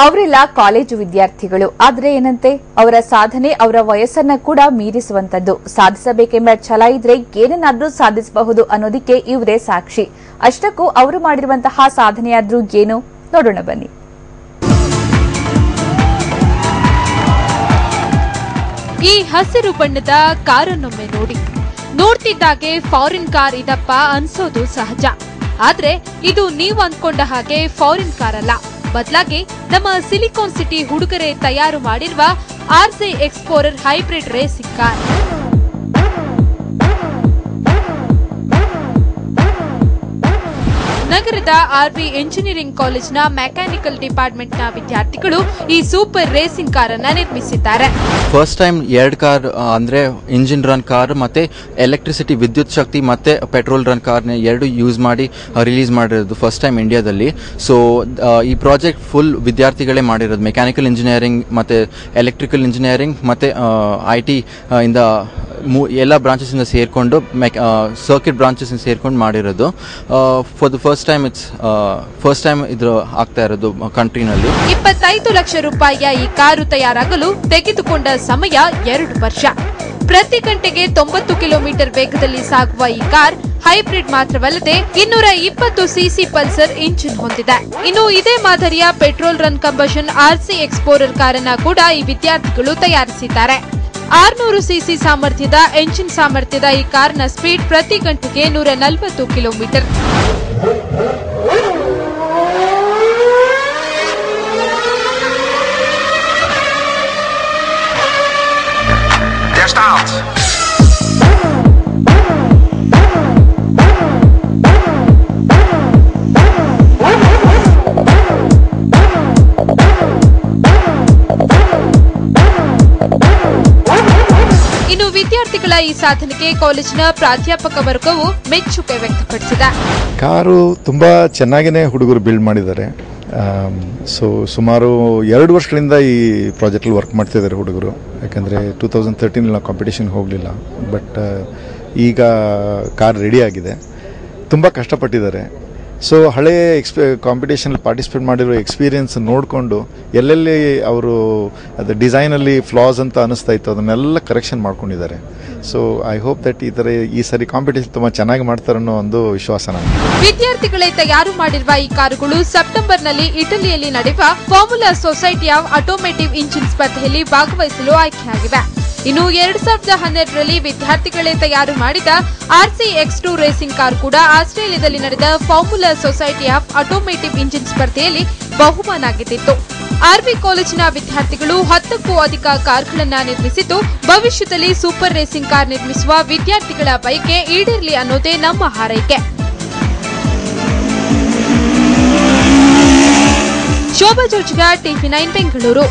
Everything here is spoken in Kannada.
ಅವರೆಲ್ಲ ಕಾಲೇಜು ವಿದ್ಯಾರ್ಥಿಗಳು. ಆದ್ರೆ ಏನಂತೆ, ಅವರ ಸಾಧನೆ ಅವರ ವಯಸ್ಸನ್ನ ಕೂಡ ಮೀರಿಸುವಂತದ್ದು. ಸಾಧಿಸಬೇಕೆಂಬ ಛಲ ಇದ್ರೆ ಏನನ್ನಾದ್ರೂ ಸಾಧಿಸಬಹುದು ಅನ್ನೋದಕ್ಕೆ ಇವರೇ ಸಾಕ್ಷಿ. ಅಷ್ಟಕ್ಕೂ ಅವರು ಮಾಡಿರುವಂತಹ ಸಾಧನೆಯಾದ್ರೂ ಏನು ನೋಡೋಣ ಬನ್ನಿ. ಈ ಹಸಿರು ಬಣ್ಣದ ಕಾರನ್ನೊಮ್ಮೆ ನೋಡಿ. ನೋಡ್ತಿದ್ದಾಗೆ ಫಾರಿನ್ ಕಾರ್ ಇದಪ್ಪ ಅನ್ಸೋದು ಸಹಜ. ಆದ್ರೆ ಇದು ನೀವು ಅಂದ್ಕೊಂಡ ಹಾಗೆ ಫಾರಿನ್ ಕಾರ್ ಅಲ್ಲ. ಬದಲಾಗಿ ನಮ್ಮ ಸಿಲಿಕಾನ್ ಸಿಟಿ ಹುಡುಗರೇ ತಯಾರು ಮಾಡಿರುವ RC explorer hybrid racing car. ನಗರದ ಆರ್ವಿ ಇಂಜಿನಿಯರಿಂಗ್ ಕಾಲೇಜಿನ ಮೆಕ್ಯಾನಿಕಲ್ ಡಿಪಾರ್ಟ್ಮೆಂಟ್ನ ವಿದ್ಯಾರ್ಥಿಗಳು ಈ ಸೂಪರ್ ರೇಸಿಂಗ್ ಕಾರ್ ಅನ್ನು ನಿರ್ಮಿಸಿದ್ದಾರೆ. ಫಸ್ಟ್ ಟೈಮ್ 2 ಕಾರ್ ಅಂದ್ರೆ ಇಂಜಿನ್ ರನ್ ಕಾರ್ ಮತ್ತೆ ಎಲೆಕ್ಟ್ರಿಸಿಟಿ ವಿದ್ಯುತ್ ಶಕ್ತಿ ಮತ್ತೆ ಪೆಟ್ರೋಲ್ ರನ್ ಕಾರ್ ಎರಡು ಯೂಸ್ ಮಾಡಿ ರಿಲೀಸ್ ಮಾಡಿರೋದು ಫಸ್ಟ್ ಟೈಮ್ ಇಂಡಿಯಾದಲ್ಲಿ. ಸೊ ಈ ಪ್ರಾಜೆಕ್ಟ್ ಫುಲ್ ವಿದ್ಯಾರ್ಥಿಗಳೇ ಮಾಡಿರೋದು. ಮೆಕ್ಯಾನಿಕಲ್ ಇಂಜಿನಿಯರಿಂಗ್ ಮತ್ತೆ ಎಲೆಕ್ಟ್ರಿಕಲ್ ಇಂಜಿನಿಯರಿಂಗ್ ಮತ್ತೆ IT ಇಂದ ಎಲ್ಲ ಬ್ರಾಂಚಸ್ ಇಂದ ಸೇರ್ಕೊಂಡು ಸರ್ಕ್ಯೂಟ್ ಬ್ರಾಂಚಸ್ ಇಂದ ಸೇರ್ಕೊಂಡು ಮಾಡಿರೋದು. ಫಾರ್ ದ ಫಸ್ಟ್ ಟೈಮ್ ಇದು ಆಗ್ತಾ ಇರೋದು ಕಂಟ್ರಿನಲ್ಲಿ. 25 ಲಕ್ಷ ರೂಪಾಯಿಯ ಈ ಕಾರು ತಯಾರಾಗಲು ತೆಗೆದುಕೊಂಡ ಸಮಯ 2 ವರ್ಷ. ಪ್ರತಿ ಗಂಟೆಗೆ 90 ಕಿಲೋಮೀಟರ್ ವೇಗದಲ್ಲಿ ಸಾಗುವ ಈ ಕಾರ್ ಹೈಬ್ರಿಡ್ ಮಾತ್ರವಲ್ಲದೆ 220 ಸಿಸಿ ಪಲ್ಸರ್ ಇಂಜಿನ್ ಹೊಂದಿದೆ. ಇನ್ನು ಇದೇ ಮಾದರಿಯ petrol run combustion RC explorer ಕಾರನ್ನ ಕೂಡ ಈ ವಿದ್ಯಾರ್ಥಿಗಳು ತಯಾರಿಸಿದ್ದಾರೆ. 600 ಸಿಸಿ ಸಾಮರ್ಥ್ಯದ ಎಂಜಿನ್ ಸಾಮರ್ಥ್ಯದ ಈ ಕಾರ್ನ ಸ್ಪೀಡ್ ಪ್ರತಿ ಗಂಟೆಗೆ 140 ಕಿಲೋಮೀಟರ್. ಇನ್ನು ವಿದ್ಯಾರ್ಥಿಗಳ ಈ ಸಾಧನೆಗೆ ಕಾಲೇಜಿನ ಪ್ರಾಧ್ಯಾಪಕ ವರ್ಗವು ಮೆಚ್ಚುಗೆ ವ್ಯಕ್ತಪಡಿಸಿದೆ. ಕಾರು ತುಂಬಾ ಚೆನ್ನಾಗಿನೇ ಹುಡುಗರು ಬಿಲ್ಡ್ ಮಾಡಿದ್ದಾರೆ. ಸೊ ಸುಮಾರು 2 ವರ್ಷಗಳಿಂದ ಈ ಪ್ರಾಜೆಕ್ಟಲ್ಲಿ ವರ್ಕ್ ಮಾಡ್ತಿದ್ದಾರೆ ಹುಡುಗರು. ಯಾಕಂದರೆ 2013 ನಾವು ಕಾಂಪಿಟೇಷನ್ ಹೋಗಲಿಲ್ಲ. ಬಟ್ ಈಗ ಕಾರ್ ರೆಡಿ ಆಗಿದೆ. ತುಂಬ ಕಷ್ಟಪಟ್ಟಿದ್ದಾರೆ. ಸೊ ಹಳೆ ಕಾಂಪಿಟೇಷನಲ್ಲಿ ಪಾರ್ಟಿಸಿಪೇಟ್ ಮಾಡಿರೋ ಎಕ್ಸ್ಪೀರಿಯನ್ಸ್ ನೋಡಿಕೊಂಡು ಎಲ್ಲೆಲ್ಲಿ ಅವರು ಅದು ಡಿಸೈನಲ್ಲಿ ಫ್ಲಾಸ್ ಅಂತ ಅನಿಸ್ತಾ ಇತ್ತು ಅದನ್ನೆಲ್ಲ ಕರೆಕ್ಷನ್ ಮಾಡ್ಕೊಂಡಿದ್ದಾರೆ. ಸೊ ಐ ಹೋಪ್ ದಟ್ ಈ ಸರಿ ಕಾಂಪಿಟೇಷನ್ ತುಂಬ ಚೆನ್ನಾಗಿ ಮಾಡ್ತಾರೆ ಅನ್ನೋ ಒಂದು ವಿಶ್ವಾಸ ನನಗೆ. ವಿದ್ಯಾರ್ಥಿಗಳೇ ತಯಾರು ಮಾಡಿರುವ ಈ ಕಾರುಗಳು ಸೆಪ್ಟೆಂಬರ್ನಲ್ಲಿ ಇಟಲಿಯಲ್ಲಿ ನಡೆಯುವ formula society of automotive engine ಸ್ಪರ್ಧೆಯಲ್ಲಿ ಭಾಗವಹಿಸಲು ಆಯ್ಕೆಯಾಗಿವೆ. ಇನ್ನು 2012ರಲ್ಲಿ ವಿದ್ಯಾರ್ಥಿಗಳೇ ತಯಾರು ಮಾಡಿದ ಆರ್ಸಿ X2 ರೇಸಿಂಗ್ ಕಾರ್ ಕೂಡ ಆಸ್ಟ್ರೇಲಿಯಾದಲ್ಲಿ ನಡೆದ formula society of automotive engine ಸ್ಪರ್ಧೆಯಲ್ಲಿ ಬಹುಮಾನ ಗೆದ್ದಿತ್ತು. ಆರ್ವಿ ಕಾಲೇಜಿನ ವಿದ್ಯಾರ್ಥಿಗಳು 10ಕ್ಕೂ ಅಧಿಕ ಕಾರ್ಗಳನ್ನು ನಿರ್ಮಿಸಿದ್ದು, ಭವಿಷ್ಯದಲ್ಲಿ ಸೂಪರ್ ರೇಸಿಂಗ್ ಕಾರ್ ನಿರ್ಮಿಸುವ ವಿದ್ಯಾರ್ಥಿಗಳ ಬಯಕೆ ಈಡೇರಲಿ ಅನ್ನೋದೇ ನಮ್ಮ ಹಾರೈಕೆ. ಶೋಭಾ ಜೋಜಿಗ, TV9 ಬೆಂಗಳೂರು.